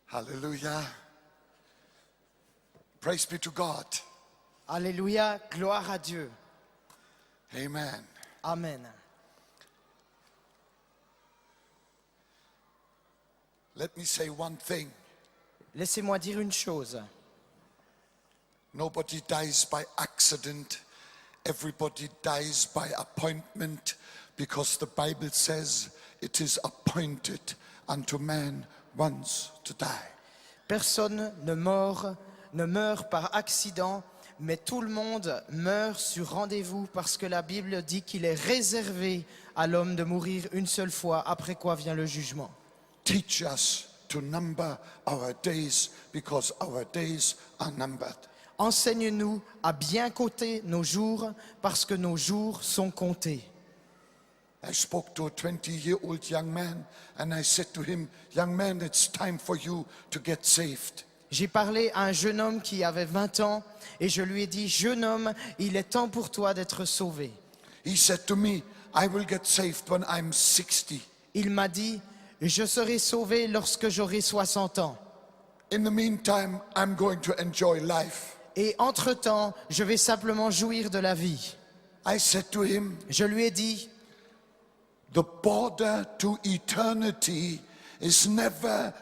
Hallelujah. Praise be to God. Alléluia, gloire à Dieu. Amen. Amen. Let me say one thing. Laissez-moi dire une chose. Nobody dies by accident. Everybody dies by appointment, because the Bible says it is appointed unto man once to die. Personne ne meurt par accident, mais tout le monde meurt sur rendez-vous parce que la Bible dit qu'il est réservé à l'homme de mourir une seule fois, après quoi vient le jugement. Teach us to number our days, because our days are numbered. Enseigne-nous à bien compter nos jours parce que nos jours sont comptés. I spoke to a 20-year-old young man and I said to him, young man, it's time for you to get saved. J'ai parlé à un jeune homme qui avait 20 ans et je lui ai dit, jeune homme, il est temps pour toi d'être sauvé. He said to me, I will get saved when I'm 60. Il m'a dit, je serai sauvé lorsque j'aurai 60 ans. In the meantime, I'm going to enjoy life. Et entre-temps, je vais simplement jouir de la vie. I said to him, Je lui ai dit, the border to eternity is never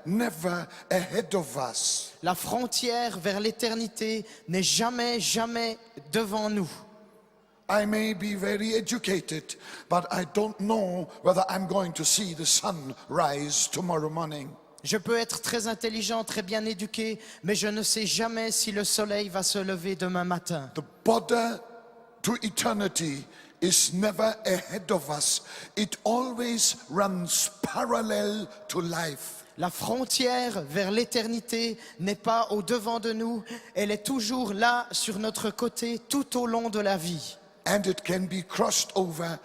ahead of us. la frontière vers l'éternité n'est jamais devant nous. I may be very educated, but I don't know whether I'm going to see the sun rise tomorrow morning. Je peux être très intelligent, très bien éduqué, mais je ne sais jamais si le soleil va se lever demain matin. The border to eternity is never ahead of us. It always runs parallel to life. La frontière vers l'éternité n'est pas au-devant de nous, elle est toujours là sur notre côté tout au long de la vie. And it can be crossed over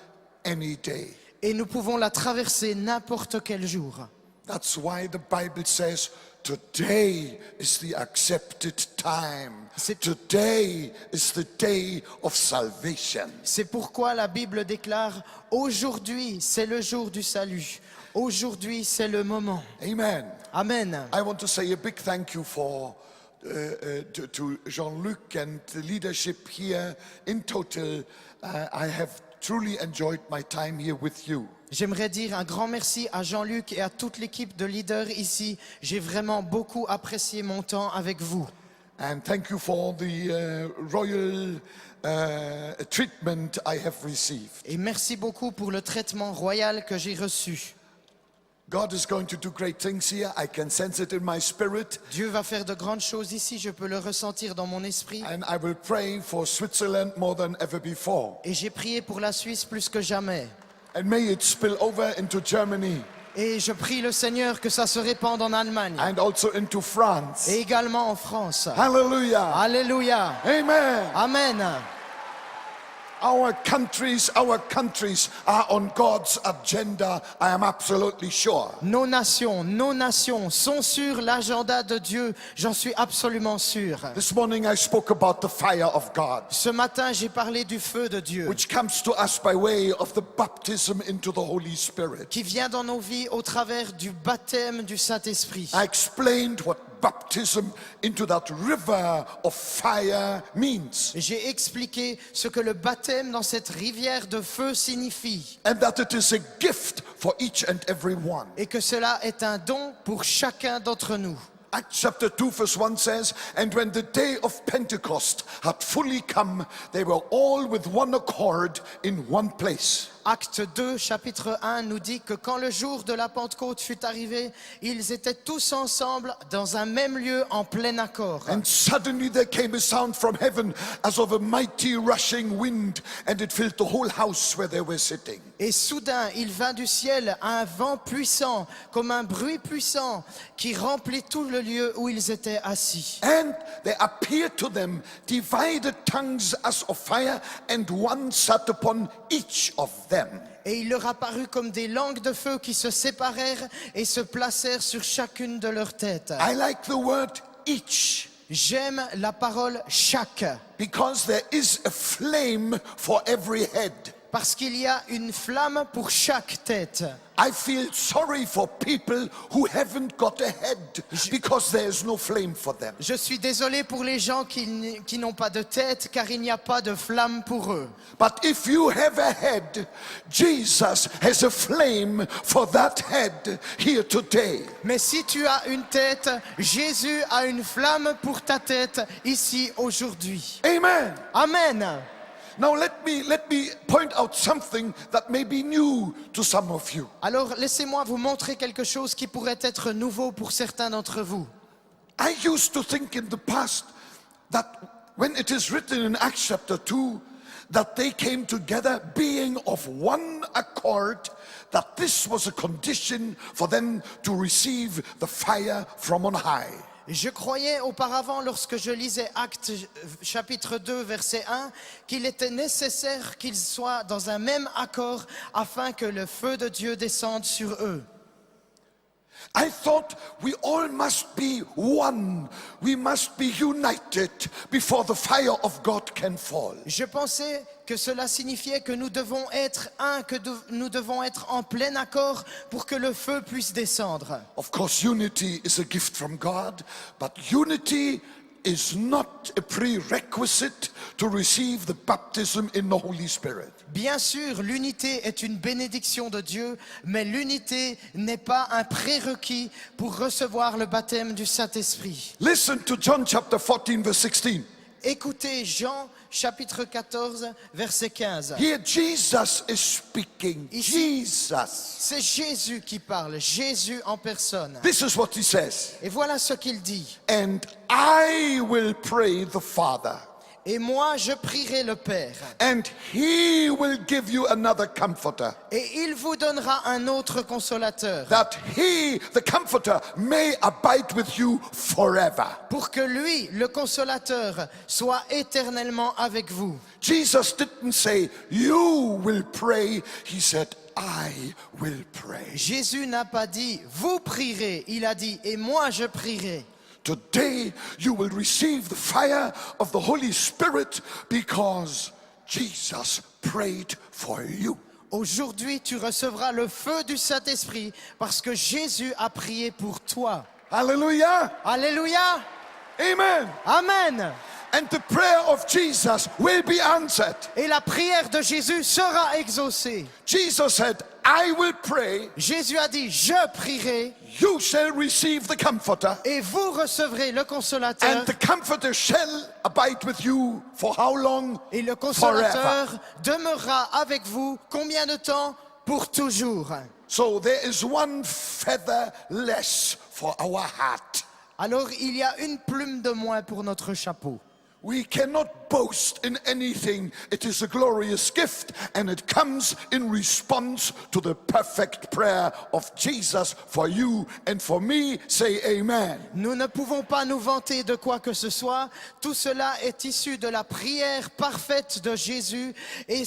any day. Et nous pouvons la traverser n'importe quel jour. That's why the Bible says, today is the accepted time. Today is the day of salvation. C'est pourquoi la Bible déclare, aujourd'hui c'est le jour du salut. Aujourd'hui c'est le moment. Amen. Amen. I want to say a big thank you to Jean-Luc and the leadership here. In total, I have truly enjoyed my time here with you. J'aimerais dire un grand merci à Jean-Luc et à toute l'équipe de leaders ici. J'ai vraiment beaucoup apprécié mon temps avec vous. And thank you for the royal treatment I have received. Et merci beaucoup pour le traitement royal que j'ai reçu. God is going to do great things here. I can sense it in my spirit. Dieu va faire de grandes choses ici, je peux le ressentir dans mon esprit. And I will pray for Switzerland more than ever before. Et j'ai prié pour la Suisse plus que jamais. And may it spill over into Germany. Et je prie le Seigneur que ça se répande en Allemagne. And also into France. Et également en France. Hallelujah. Alléluia. Amen. Amen. Our countries are on God's agenda, I am absolutely sure. Nos nations sont sur l'agenda de Dieu, j'en suis absolument sûr. This morning I spoke about the fire of God, Ce matin, j'ai parlé du feu de Dieu which comes to us by way of the baptism into the Holy Spirit. qui vient dans nos vies au travers du baptême du Saint-Esprit. I explained what baptism into that river of fire means. J'ai expliqué ce que le baptême dans cette rivière de feu signifie And that it is a gift for each and every one. et que cela est un don pour chacun d'entre nous. Acts chapter 2 verse 1 says, and when the day of Pentecost had fully come, they were all with one accord in one place. Acte 2, chapitre 1 nous dit que quand le jour de la Pentecôte fut arrivé, ils étaient tous ensemble dans un même lieu en plein accord. And suddenly there came a sound from heaven as of a mighty rushing wind, and it filled the whole house where they were sitting. Et soudain, il vint du ciel un vent puissant, comme un bruit puissant, qui remplit tout le lieu où ils étaient assis. And there appeared to them divided tongues as of fire, and one sat upon each of them. Et il leur apparut comme des langues de feu qui se séparèrent et se placèrent sur chacune de leurs têtes. I like the word each, J'aime la parole chaque, because there is a flame for every head. Parce qu'il y a une flamme pour chaque tête. I feel sorry for people who haven't got a head because there's no flame for them. Je suis désolé pour les gens qui n'ont pas de tête, car il n'y a pas de flamme pour eux. But if you have a head, Jesus has a flame for that head here today. Mais si tu as une tête, Jésus a une flamme pour ta tête ici aujourd'hui. Amen. Amen. Now let me point out something that may be new to some of you. Alors laissez-moi vous montrer quelque chose qui pourrait être nouveau pour certains d'entre vous. I used to think in the past that when it is written in Acts chapter 2 that they came together being of one accord, that this was a condition for them to receive the fire from on high. Je croyais auparavant, lorsque je lisais Actes chapitre 2, verset 1, qu'il était nécessaire qu'ils soient dans un même accord afin que le feu de Dieu descende sur eux. I thought we all must be one. We must be united before the fire of God can fall. Je pensais que cela signifiait que nous devons être un, que nous devons être en plein accord pour que le feu puisse descendre. Of course, unity is a gift from God, but unity is not a prerequisite to receive the baptism in the Holy Spirit. Bien sûr, l'unité est une bénédiction de Dieu, mais l'unité n'est pas un prérequis pour recevoir le baptême du Saint-Esprit. Listen to John chapter 14, verse 16. Écoutez Jean chapitre 14, verset 15. Here Jesus is speaking. Ici- Jesus. C'est Jésus qui parle, Jésus en personne. This is what he says. Et voilà ce qu'il dit. And I will pray the Father, Et moi, je prierai le Père, and he will give you another comforter, et il vous donnera un autre consolateur, that he, the comforter, may abide with you forever. pour que lui, le consolateur, soit éternellement avec vous. Jesus didn't say, you will pray. He said, I will pray. Jésus n'a pas dit, vous prierez, il a dit, et moi je prierai. Today you will receive the fire of the Holy Spirit because Jesus prayed for you. Aujourd'hui, tu recevras le feu du Saint-Esprit parce que Jésus a prié pour toi. Hallelujah. Alléluia. Amen. Amen. And the prayer of Jesus will be answered. Et la prière de Jésus sera exaucée. Jesus said, I will pray, Jésus a dit, je prierai you shall receive the comforter, et vous recevrez le consolateur. and the comforter shall abide with you for how long? Et le Forever. consolateur demeurera avec vous combien de temps? Pour toujours. So there is one feather less for our hat. Alors il y a une plume de moins pour notre chapeau. We cannot boast in anything. It is a glorious gift, and it comes in response to the perfect prayer of Jesus for you and for me. Say amen. Nous ne pouvons pas nous vanter de quoi que ce soit. Tout cela est issu de la prière parfaite de Jésus et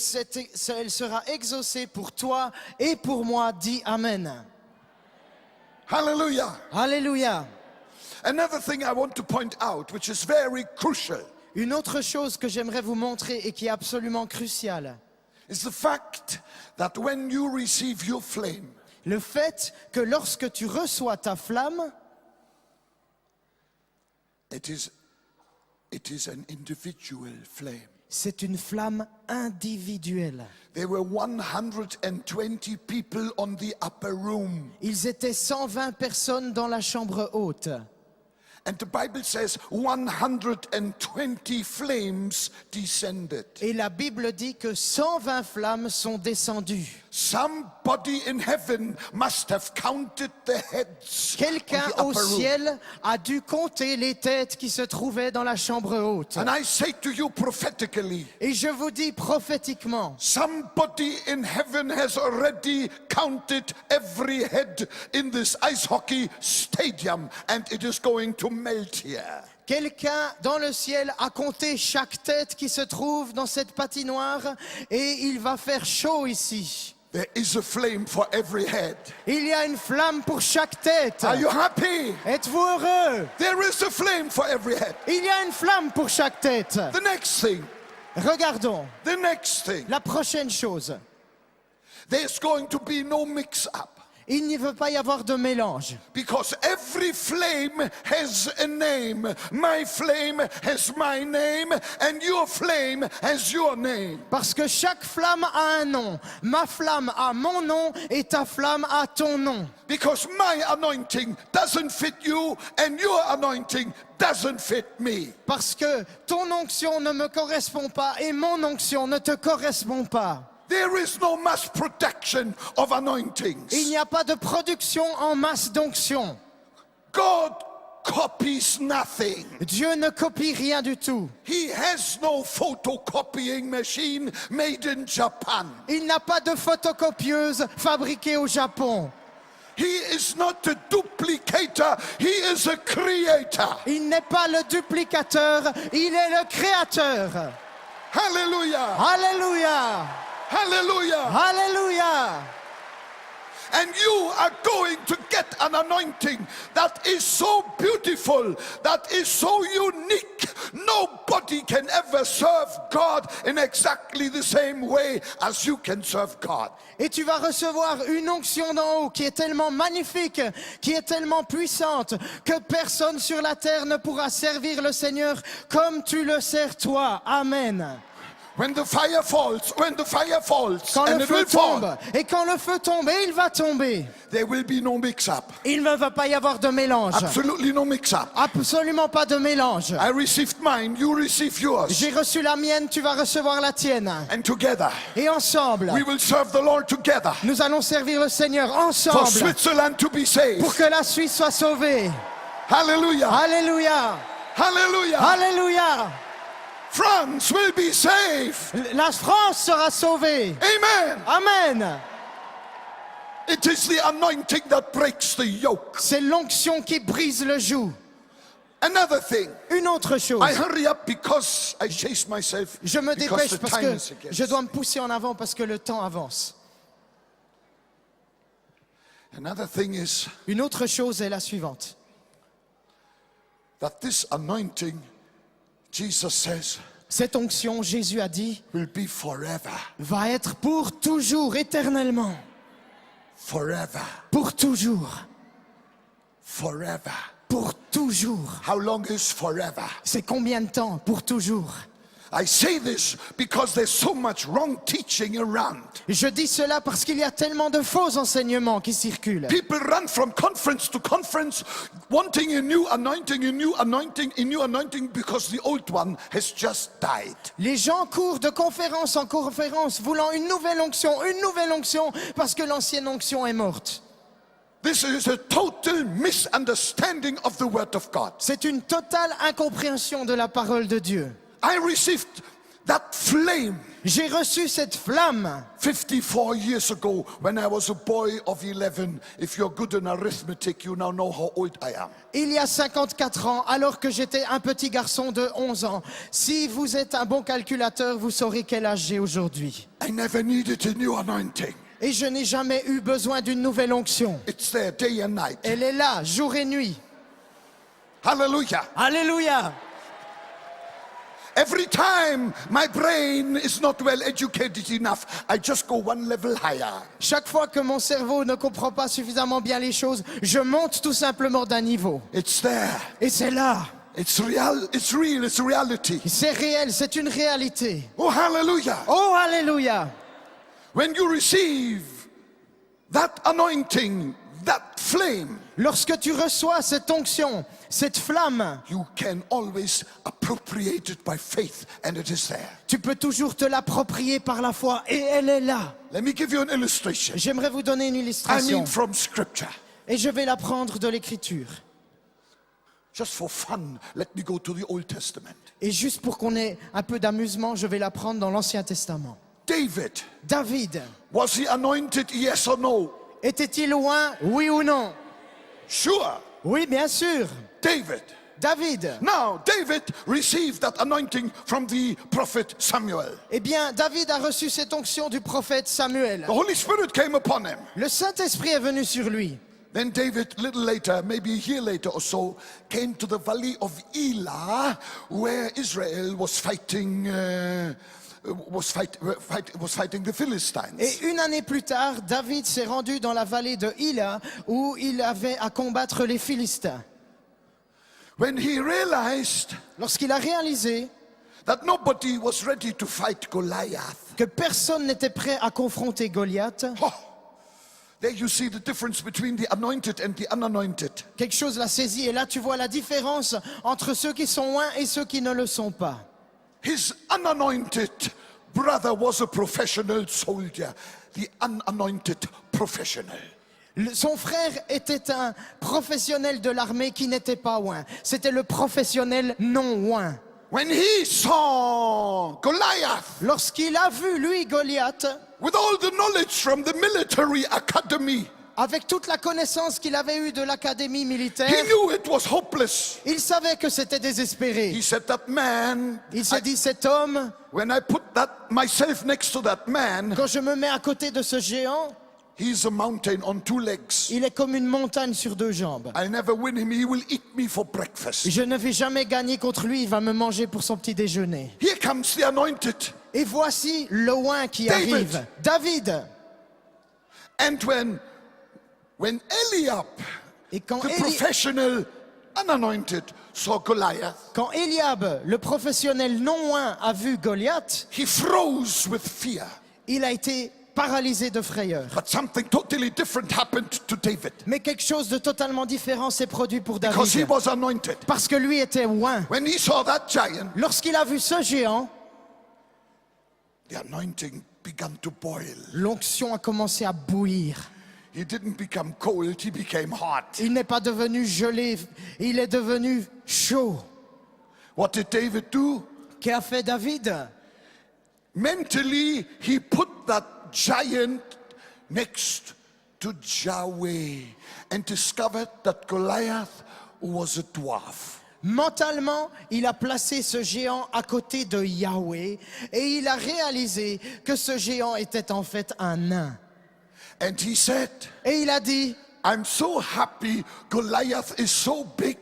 elle sera exaucée pour toi et pour moi. Dis Amen. Hallelujah. Alléluia. Another thing I want to point out, which is very crucial, Une autre chose que j'aimerais vous montrer et qui est absolument cruciale, is the fact that when you receive your flame, le fait que lorsque tu reçois ta flamme, it is an individual flame. c'est une flamme individuelle. There were 120 people on the upper room. Ils étaient 120 personnes dans la chambre haute. And the Bible says 120 flames descended. Et la Bible dit que 120 flammes sont descendues. Somebody in heaven must have counted the heads Quelqu'un on the au upper room. ciel a dû compter les têtes qui se trouvaient dans la chambre haute. And I say to you prophetically, Et je vous dis prophétiquement, somebody in heaven has already counted every head in this ice hockey stadium, and it is going to melt here. quelqu'un dans le ciel a compté chaque tête qui se trouve dans cette patinoire et il va faire chaud ici. There is a flame for every head. Il y a une flamme pour chaque tête. Are you happy? Êtes-vous heureux? There is a flame for every head. Il y a une flamme pour chaque tête. The next thing, Regardons The next thing, la prochaine chose. there's going to be no mix-up. Il n'y veut pas y avoir de mélange. Because every flame has a name. My flame has my name, and your flame has your name. Parce que chaque flamme a un nom. Ma flamme a mon nom et ta flamme a ton nom. Because my anointing doesn't fit you, and your anointing doesn't fit me. Parce que ton onction ne me correspond pas et mon onction ne te correspond pas. There is no mass production of anointings. Il n'y a pas de production en masse d'onction. God copies nothing. Dieu ne copie rien du tout. He has no photocopying machine made in Japan. Il n'a pas de photocopieuse fabriquée au Japon. He is not a duplicator, he is a creator. Il n'est pas le duplicateur, il est le créateur. Hallelujah! Alléluia! Hallelujah! Alléluia! And you are going to get an anointing that is so beautiful, that is so unique. Nobody can ever serve God in exactly the same way as you can serve God. Et tu vas recevoir une onction d'en haut qui est tellement magnifique, qui est tellement puissante, que personne sur la terre ne pourra servir le Seigneur comme tu le sers toi. Amen. When the fire falls, Quand and le it feu will fall, tombe, et quand le feu tombe, et il va tomber, there will be no mix-up. il ne va pas y avoir de mélange. Absolutely no mix-up. Absolument pas de mélange. I received mine, you receive yours. J'ai reçu la mienne, tu vas recevoir la tienne. And together, Et ensemble, we will serve the Lord together. nous allons servir le Seigneur For ensemble Switzerland to be saved. pour que la Suisse soit sauvée. Hallelujah. Alléluia! Hallelujah. Alléluia! France will be saved. La France sera sauvée. Amen. Amen. It is the anointing that breaks the yoke. C'est l'onction qui brise le joug. Another thing. Une autre chose. I hurry up because I chase myself. Je me because dépêche the parce time que is against. je dois me pousser en avant parce que le temps avance. Another thing is Une autre chose est la suivante. that this anointing, Jesus says, Cette onction, Jésus a dit, will be forever. va être pour toujours, éternellement. Forever. Pour toujours. Forever. Pour toujours. How long is forever? C'est combien de temps? Pour toujours. I say this because there's so much wrong teaching around. Je dis cela parce qu'il y a tellement de faux enseignements qui circulent. People run from conference to conference wanting a new anointing, a new anointing, a new anointing because the old one has just died. Les gens courent de conférence en conférence voulant une nouvelle onction parce que l'ancienne onction est morte. This is a total misunderstanding of the word of God. C'est une totale incompréhension de la parole de Dieu. I received that flame J'ai reçu cette flamme 54 years ago when I was a boy of 11. If you're good in arithmetic, you now know how old I am. il y a 54 ans, alors que j'étais un petit garçon de 11 ans. Si vous êtes un bon calculateur, vous saurez quel âge j'ai aujourd'hui. I never needed a new anointing. Et je n'ai jamais eu besoin d'une nouvelle onction. It's there day and night. Elle est là, jour et nuit. Hallelujah. Alléluia! Every time my brain is not well educated enough, I just go one level higher. Chaque fois que mon cerveau ne comprend pas suffisamment bien les choses, je monte tout simplement d'un niveau. It's there. Et c'est là. It's real. It's real. It's reality. C'est réel, c'est une réalité. Oh, hallelujah. Oh, alléluia! When you receive that anointing, that flame, Lorsque tu reçois cette onction, cette flamme, you can always appropriate it by faith, and it is there. tu peux toujours te l'approprier par la foi et elle est là. Let me give you an illustration. J'aimerais vous donner une I illustration mean from scripture. et je vais la prendre de l'écriture. Just for fun, let me go to the Old Testament. Et juste pour qu'on ait un peu d'amusement, je vais la prendre dans l'Ancien Testament. David, Was he anointed, yes or no? était-il loin, oui ou non? Sure. Oui, bien sûr. David. Now, David received that anointing from the prophet Samuel. Eh bien, David a reçu cette onction du prophète Samuel. The Holy Spirit came upon him. Le Saint-Esprit est venu sur lui. Then David, a little later, maybe a year later or so, came to the valley of Elah, where Israel was fighting the Philistines. Et une année plus tard, David s'est rendu dans la vallée de Hila où il avait à combattre les Philistins. When he realized Lorsqu'il a réalisé that nobody was ready to fight Goliath, que personne n'était prêt à confronter Goliath, oh, there you see the difference between the anointed and the unanointed. quelque chose l'a saisi. Et là, tu vois la différence entre ceux qui sont loin et ceux qui ne le sont pas. His unanointed brother was a professional soldier, the unanointed professional. Son frère était un professionnel de l'armée qui n'était pas loin. C'était le professionnel non loin. When he saw Goliath, Lorsqu'il a vu, lui, Goliath, with all the knowledge from the military academy, avec toute la connaissance qu'il avait eue de l'académie militaire, he knew it was hopeless. il savait que c'était désespéré. He said, that man, Il s'est dit, cet homme, when I put myself next to that man, quand je me mets à côté de ce géant, he's a mountain on two legs. il est comme une montagne sur deux jambes. I'll never win him. He will eat me for breakfast. Je ne vais jamais gagner contre lui, il va me manger pour son petit déjeuner. Here comes the anointed. Et voici le oint qui David. arrive. David. And when Eliab, Et quand, the professional unanointed, saw Goliath, quand Eliab, le professionnel non oint, a vu Goliath, he froze with fear. il a été paralysé de frayeur. But something totally different happened to David Mais quelque chose de totalement différent s'est produit pour because he David. was anointed. Parce que lui était oint. When he saw that giant, Lorsqu'il a vu ce géant, the anointing began to boil. l'onction a commencé à bouillir. He didn't become cold, he became hot. Il n'est pas devenu gelé, il est devenu chaud. What did David do? Qu'a fait David? Mentally, he put that giant next to Yahweh and discovered that Goliath was a dwarf. Mentalement, il a placé ce géant à côté de Yahweh et il a réalisé que ce géant était en fait un nain. And he said, Et il a dit, I'm so happy Goliath is so big,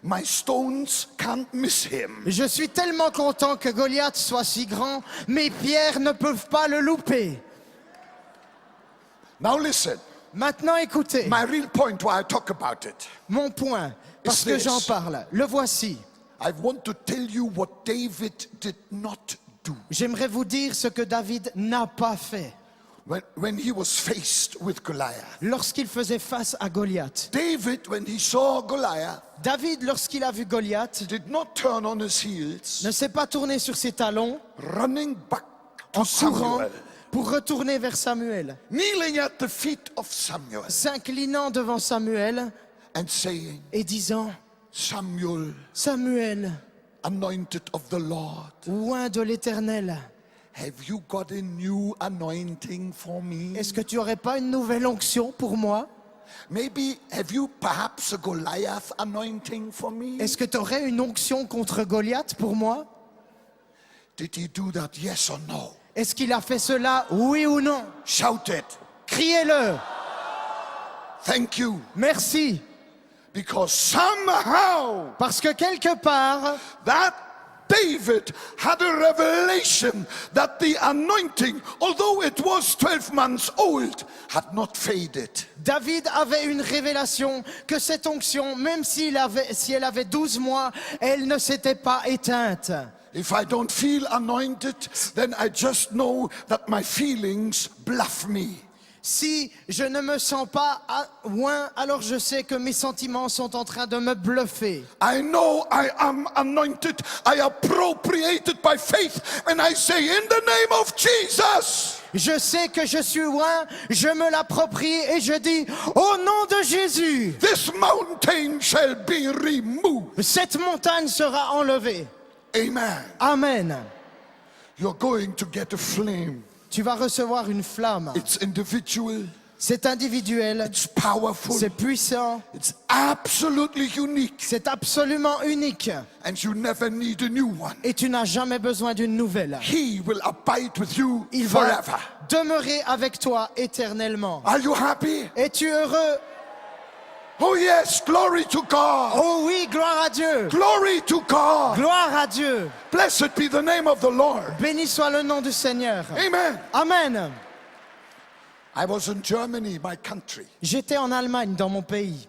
my stones can't miss him. je suis tellement content que Goliath soit si grand, mes pierres ne peuvent pas le louper. Now listen, Maintenant écoutez, my real point why I talk about it. mon point, parce que this. j'en parle, le voici. I want to tell you what David did not do J'aimerais vous dire ce que David n'a pas fait when he was faced with Goliath. lorsqu'il faisait face à Goliath. David, when he saw Goliath, David, lorsqu'il a vu Goliath, did not turn on his heels, ne s'est pas tourné sur ses talons running back to en courant Samuel, pour retourner vers Samuel, kneeling at the feet of Samuel s'inclinant devant Samuel and saying, et disant, Samuel, Samuel, anointed of the Lord, oint de l'Éternel, have you got a new anointing for me? est-ce que tu n'aurais pas une nouvelle onction pour moi? Maybe have you perhaps a Goliath anointing for me? Est-ce que tu aurais une onction contre Goliath pour moi? Did he do that? Yes or no? Est-ce qu'il a fait cela, oui ou non? Shout it. Criez-le. Thank you. Merci. Because somehow Parce que quelque part, that David had a revelation that the anointing, although it was 12 months old, had not faded. David avait une révélation que cette onction, même si elle avait 12 mois, elle ne s'était pas éteinte. If I don't feel anointed, then I just know that my feelings bluff me. Si je ne me sens pas loin, alors je sais que mes sentiments sont en train de me bluffer. I know I am anointed. I appropriated by faith, and I say, in the name of Jesus. Je sais que je suis loin, je me l'approprie et je dis, au nom de Jésus, This mountain shall be removed. cette montagne sera enlevée. Amen. Amen. You're going to get a flame. Tu vas recevoir une flamme. It's individual. C'est individuel, It's powerful. c'est puissant, It's absolutely unique. c'est absolument unique. And you never need a new one. Et tu n'as jamais besoin d'une nouvelle. He will abide with you Il va forever. demeurer avec toi éternellement. Are you happy? Es-tu heureux? Oh yes, glory to God. Oh oui, gloire à Dieu. Glory to God. Gloire à Dieu. Blessed be the name of the Lord. Béni soit le nom du Seigneur. Amen. Amen. I was in Germany, my country. J'étais en Allemagne, dans mon pays,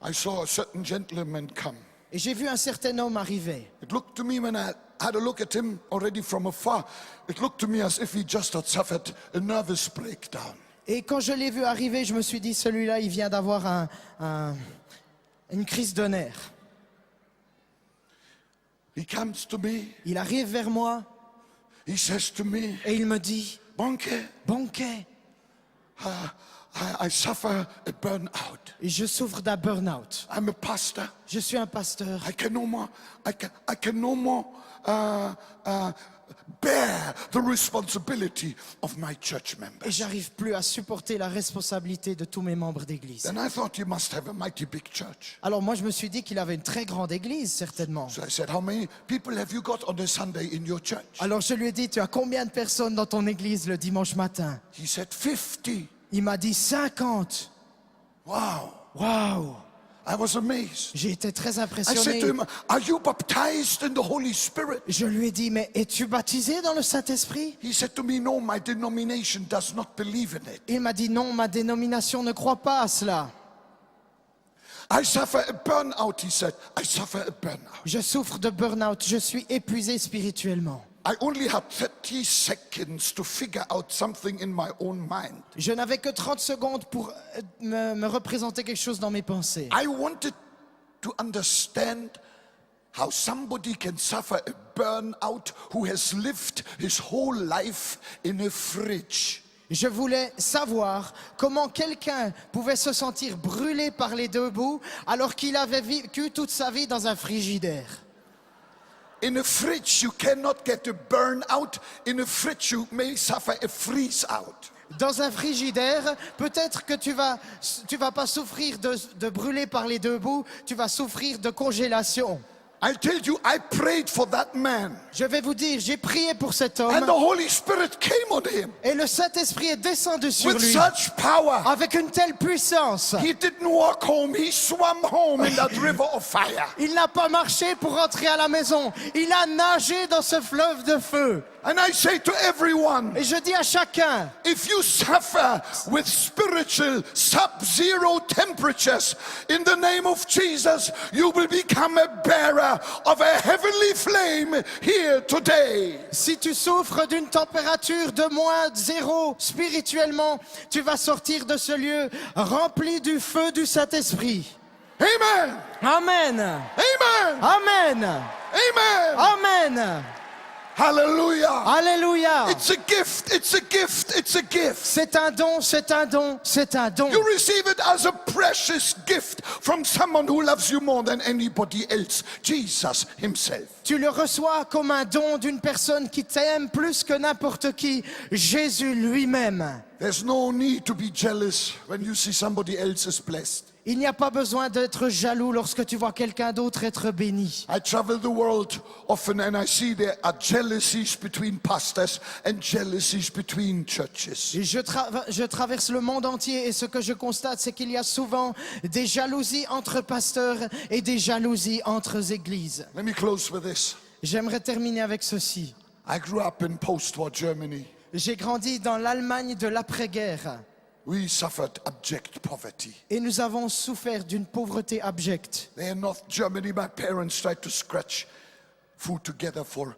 I saw a certain gentleman come. et j'ai vu un certain homme arriver. It looked to me when I had a look at him already from afar, it looked to me as if he just had suffered a nervous breakdown. Et quand je l'ai vu arriver, je me suis dit, celui-là, il vient d'avoir une crise de nerfs. He comes to me, Il arrive vers moi he says to me, et il me dit, Bonke, Banquet, I suffer a burnout. je souffre d'un burn-out. I'm a pastor. Je suis un pasteur. I can no more, bear the responsibility of my church Et members. j'arrive plus à supporter la responsabilité de tous mes membres d'église. Then I thought you must have a mighty big church. Alors moi, je me suis dit qu'il avait une très grande église, certainement. So I said, how many people have you got on a Sunday in your church? Alors je lui ai dit, tu as combien de personnes dans ton église le dimanche matin? He said, 50. Il m'a dit 50. Wow. Waouh! I was amazed. J'ai été très I said impressionné. to him, are you baptized in the Holy Spirit? Je lui ai dit, mais es-tu baptisé dans le Saint-Esprit? He said to me, no, my denomination does not believe in it. Il m'a dit, non, ma dénomination ne croit pas à cela. I suffer a burnout, he said. I suffer a burnout. Je souffre de burn-out, je suis épuisé spirituellement. I only had 30 seconds to figure out something in my own mind. Je n'avais que 30 secondes pour me représenter quelque chose dans mes pensées. I wanted to understand how somebody can suffer a burnout who has lived his whole life in a fridge. Je voulais savoir comment quelqu'un pouvait se sentir brûlé par les deux bouts alors qu'il avait vécu toute sa vie dans un frigidaire. In a fridge, you cannot get a burnout. In a fridge, you may suffer a freeze out. Dans un frigidaire, peut-être que tu vas pas souffrir de brûler par les deux bouts, tu vas souffrir de congélation. I tell you, I prayed for that man. Je vais vous dire, j'ai prié pour cet And the homme Holy Spirit came on him et le Saint-Esprit est descendu sur with lui such power. avec une telle puissance. He didn't walk home, he swam home in that river of fire. Il n'a pas marché pour rentrer à la maison, il a nagé dans ce fleuve de feu. And I say to everyone, Et je dis à chacun, if you suffer with spiritual sub-zero temperatures, in the name of Jesus, you will become a bearer of a heavenly flame here today. si tu souffres d'une température de moins 0 spirituellement, tu vas sortir de ce lieu rempli du feu du Saint-Esprit. Amen. Amen. Amen. Amen. Amen. Amen. Hallelujah. Alléluia. It's a gift. It's a gift. It's a gift. C'est un don, c'est un don, c'est un don. You receive it as a precious gift from someone who loves you more than anybody else, Jesus himself. Tu le reçois comme un don d'une personne qui t'aime plus que n'importe qui, Jésus lui-même. There's no need to be jealous when you see somebody else is blessed. Il n'y a pas besoin d'être jaloux lorsque tu vois quelqu'un d'autre être béni. I travel the world often and I see there are jealousies between pastors and jealousies between churches. Et je traverse le monde entier et ce que je constate, c'est qu'il y a souvent des jalousies entre pasteurs et des jalousies entre églises. Let me close with this. J'aimerais terminer avec ceci. I grew up in post-war Germany. J'ai grandi dans l'Allemagne de l'après-guerre We suffered abject poverty. et nous avons souffert d'une pauvreté abjecte. There in North Germany, my parents tried to scratch food together for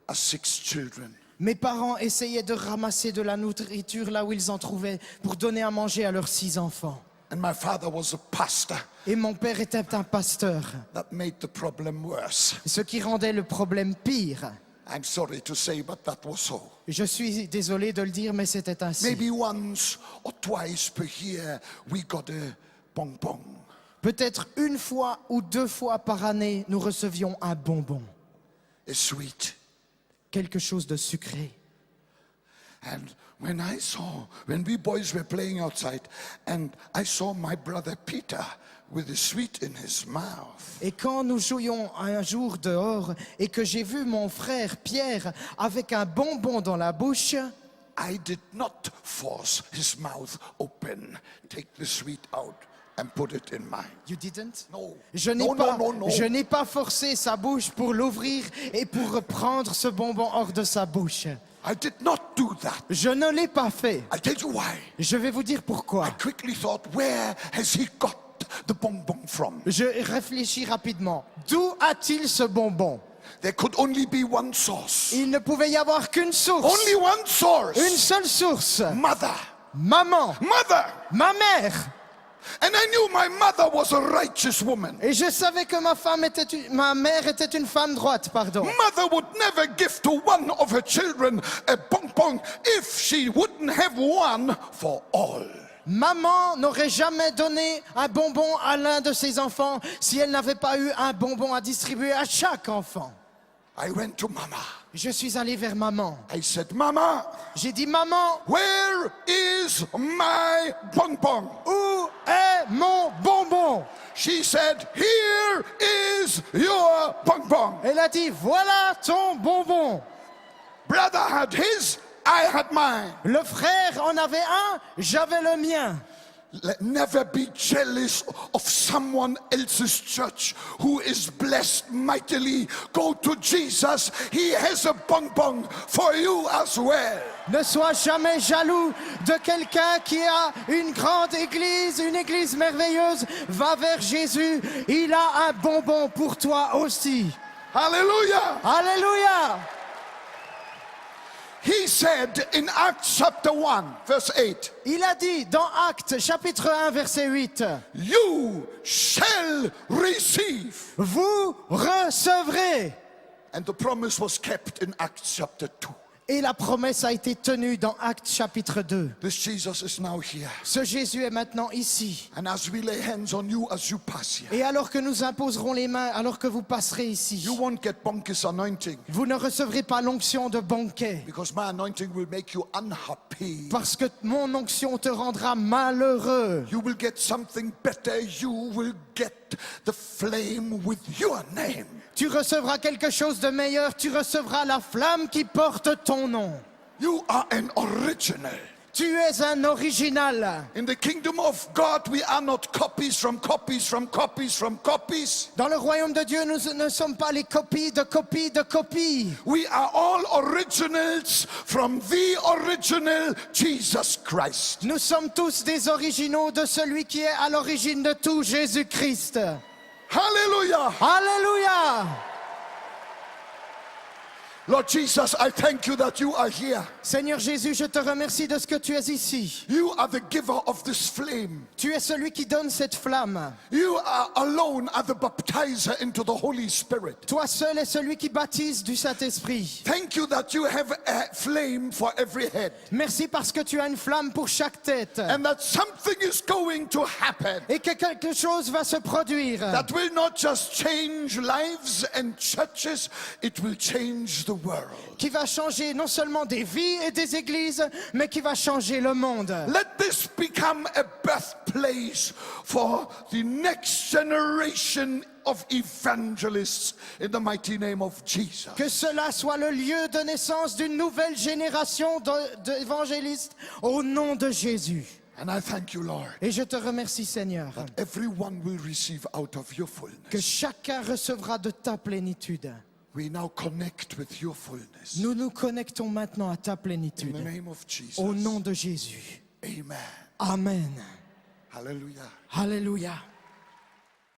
us 6 children. Mes parents essayaient de ramasser de la nourriture là où ils en trouvaient pour donner à manger à leurs 6 enfants. And my father was a pastor. Et mon père était un pasteur, That made the problem worse. ce qui rendait le problème pire. I'm sorry to say, but that was so. Je suis désolé de le dire, mais c'était ainsi. Maybe once or twice per year, we got a bonbon. Peut-être une fois ou 2 fois par année, nous recevions un bonbon, A sweet. quelque chose de sucré. And when we boys were playing outside, and I saw my brother Peter with a sweet in his mouth, Et quand nous jouions un jour dehors et que j'ai vu mon frère Pierre avec un bonbon dans la bouche, I did not force his mouth open, take the sweet out. and put it in mine. You didn't? No. Je n'ai No, pas, no, no, no. je n'ai pas forcé sa bouche pour l'ouvrir et pour prendre ce bonbon hors de sa bouche. I did not do that. Je ne l'ai pas fait. I'll tell you why. Je vais vous dire pourquoi. I quickly thought, where has he got the bonbon from? Je réfléchis rapidement. D'où a-t-il ce bonbon? There could only be one source. Il ne pouvait y avoir qu'une source. Only one source. Une seule source. Mother. Maman. Mother. Ma mère. And I knew my mother was a righteous woman. Et je savais que ma mère était une femme droite, pardon. Mother would never give to one of her children a bonbon if she wouldn't have one for all. Maman n'aurait jamais donné un bonbon à l'un de ses enfants si elle n'avait pas eu un bonbon à distribuer à chaque enfant. I went to Mama. Je suis allé vers maman. I said, Mama, J'ai dit, maman, where is my bonbon? où est mon bonbon? She said, here is your bonbon. Elle a dit, voilà ton bonbon. Brother had his, I had mine. Le frère en avait un, j'avais le mien. Let never be jealous of someone else's church who is blessed mightily. Go to Jesus. He has a bonbon for you as well. Ne sois jamais jaloux de quelqu'un qui a une grande église, une église merveilleuse. Va vers Jésus, il a un bonbon pour toi aussi. Hallelujah. Alléluia. He said in Acts chapter 1, verse 8, Il a dit dans Actes chapitre 1 verset 8, you shall receive. vous recevrez. And the promise was kept in Acts chapter 2. Et la promesse a été tenue dans Actes chapitre 2. This Jesus is now here. Ce Jésus est maintenant ici. And as we lay hands on you as you pass here, Et alors que nous imposerons les mains, alors que vous passerez ici, you won't get Bonkus anointing vous ne recevrez pas l'onction de banquet. because my anointing will make you unhappy. Parce que mon onction te rendra malheureux. You will get something better. You will get the flame with your name. Tu recevras quelque chose de meilleur. Tu recevras la flamme qui porte ton nom. You are an original. Tu es un original. In the kingdom of God, we are not copies from copies from copies from copies. Dans le royaume de Dieu, nous ne sommes pas les copies de copies de copies. We are all originals from the original Jesus Christ. Nous sommes tous des originaux de celui qui est à l'origine de tout, Jésus-Christ. Hallelujah. Alléluia. Lord Jesus, I thank you that you are here. Seigneur Jésus, je te remercie de ce que tu es ici. You are the giver of this flame. Tu es celui qui donne cette flamme. You are alone are the baptizer into the Holy Spirit. Toi seul es celui qui baptise du Saint-Esprit. Thank you that you have a flame for every head. Merci parce que tu as une flamme pour chaque tête. And that something is going to happen Et que quelque chose va se produire. that will not just change lives and churches, it will change the world. Qui va changer non seulement des vies et des églises, mais qui va changer le monde. Let this become a birthplace for the next generation of evangelists in the mighty name of Jesus. Que cela soit le lieu de naissance d'une nouvelle génération d'évangélistes au nom de Jésus. And I thank you, Lord, Et je te remercie, Seigneur, that everyone will receive out of your que fullness. chacun recevra de ta plénitude. We now connect with your fullness. Nous nous connectons maintenant à ta In plénitude. the name of Jesus. Au nom de Jésus. Amen. Amen. Hallelujah. Alléluia.